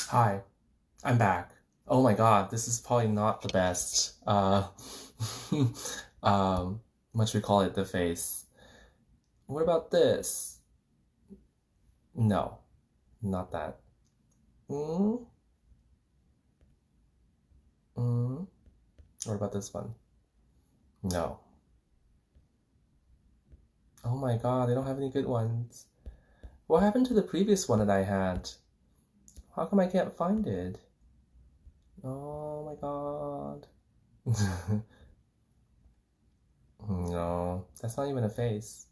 Hi, I'm back. Oh my god, this is probably not the best. What should we call it? The face. What about this? No, not that. Mm, mm. What about this one? No. Oh my god, they don't have any good ones. What happened to the previous one that I had? How come I can't find it? Oh my god. No, that's not even a face.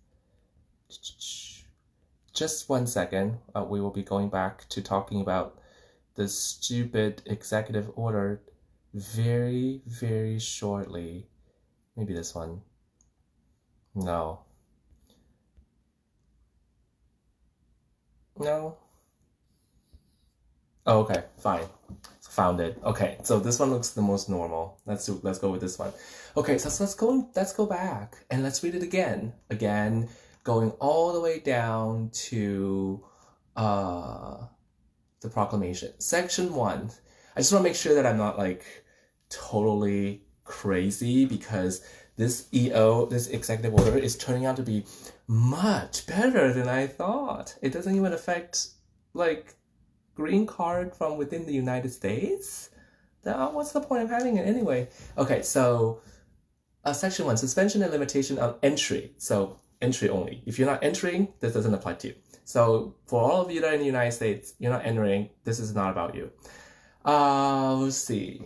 Just 1 second. We will be going back to talking about the stupid executive order very, very shortly. Maybe this one. No. No. Oh, okay, fine. Found it. Okay, so this one looks the most normal. Let's go with this one. Okay, so let's go back and let's read it again. Again, going all the way down to uh the proclamation. Section 1. I just want to make sure that I'm not like totally crazy because this this executive order, is turning out to be much better than I thought. It doesn't even affect like green card from within the United States. Now, what's the point of having it anyway? Okay, so Section 1, suspension and limitation on entry. So entry only. If you're not entering, this doesn't apply to you. So for all of you that are in the United States, you're not entering, this is not about you. Let's see.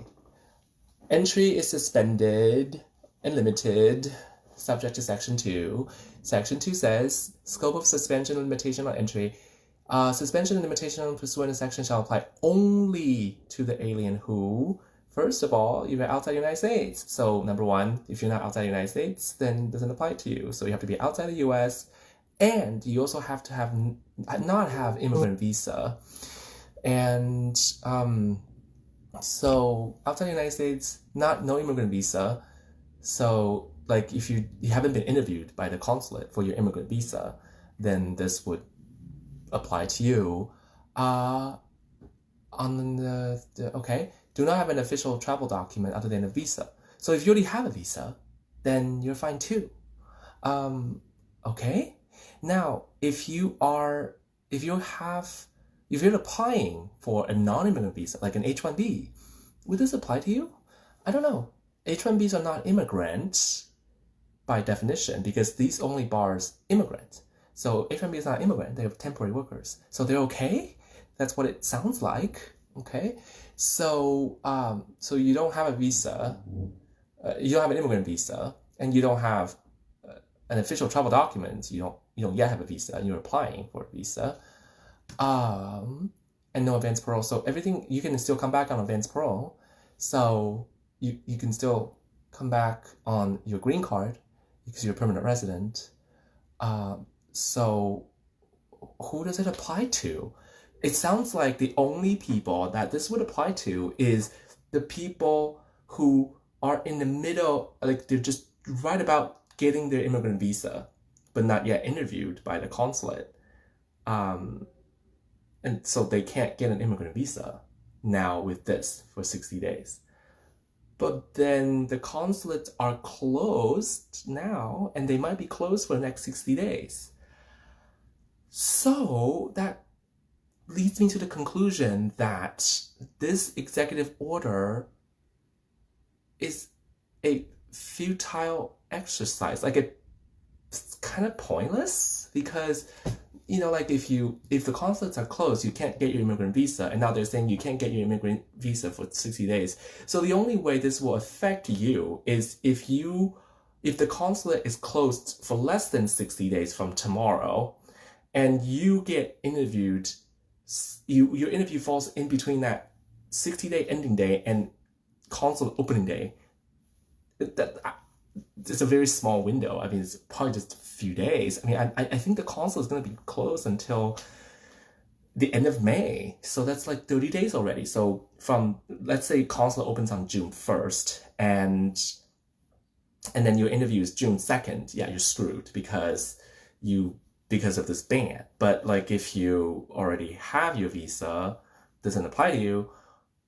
Entry is suspended and limited, subject to Section 2. Section 2 says, scope of suspension and limitation on entry. Suspension and limitation pursuant to section shall apply only to the alien who, first of all, you're outside the United States. So number one, if you're not outside the United States, then it doesn't apply to you. So you have to be outside the US, and you also have to have not have immigrant visa. And so outside the United States, no immigrant visa. So like if you haven't been interviewed by the consulate for your immigrant visa, then this would apply to you. On okay, do not have an official travel document other than a visa. So if you already have a visa, then you're fine too. Okay. Now, if you're applying for a non-immigrant visa, like an H-1B, would this apply to you? I don't know. H-1Bs are not immigrants by definition because these only bars immigrants. So H-1B is not immigrant, they're temporary workers. So they're okay? That's what it sounds like. Okay? So so you don't have a visa, you don't have an immigrant visa, and you don't have an official travel document, you don't yet have a visa, and you're applying for a visa. And no advance parole. So everything, you can still come back on advance parole. So you can still come back on your green card because you're a permanent resident. So who does it apply to? It sounds like the only people that this would apply to is the people who are in the middle, like they're just right about getting their immigrant visa, but not yet interviewed by the consulate. And so they can't get an immigrant visa now with this for 60 days. But then the consulates are closed now, and they might be closed for the next 60 days. So that leads me to the conclusion that this executive order is a futile exercise. Like it's kind of pointless because, like if the consulates are closed, you can't get your immigrant visa, and now they're saying you can't get your immigrant visa for 60 days. So the only way this will affect you is if the consulate is closed for less than 60 days from tomorrow, and you get interviewed, your interview falls in between that 60-day ending day and consulate opening day. It's a very small window. I mean, it's probably just a few days. I mean, I think the consulate is going to be closed until the end of May. So that's like 30 days already. So from, let's say consulate opens on June 1st and then your interview is June 2nd. Yeah, you're screwed because of this ban. But like if you already have your visa doesn't apply to you.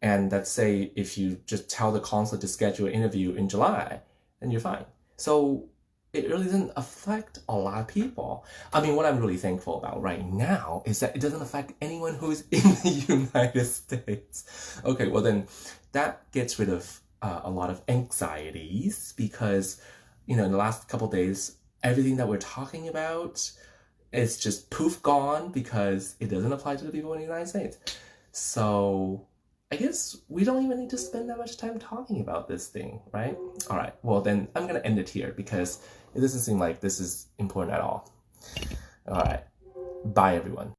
And let's say if you just tell the consulate to schedule an interview in July, then you're fine. So it really doesn't affect a lot of people. I mean, what I'm really thankful about right now is that it doesn't affect anyone who is in the United States. Okay, well then that gets rid of a lot of anxieties because, in the last couple days, everything that we're talking about is just poof gone because it doesn't apply to the people in the United States. So I guess we don't even need to spend that much time talking about this thing, right? All right, well then I'm gonna end it here because it doesn't seem like this is important at all. All right, bye everyone.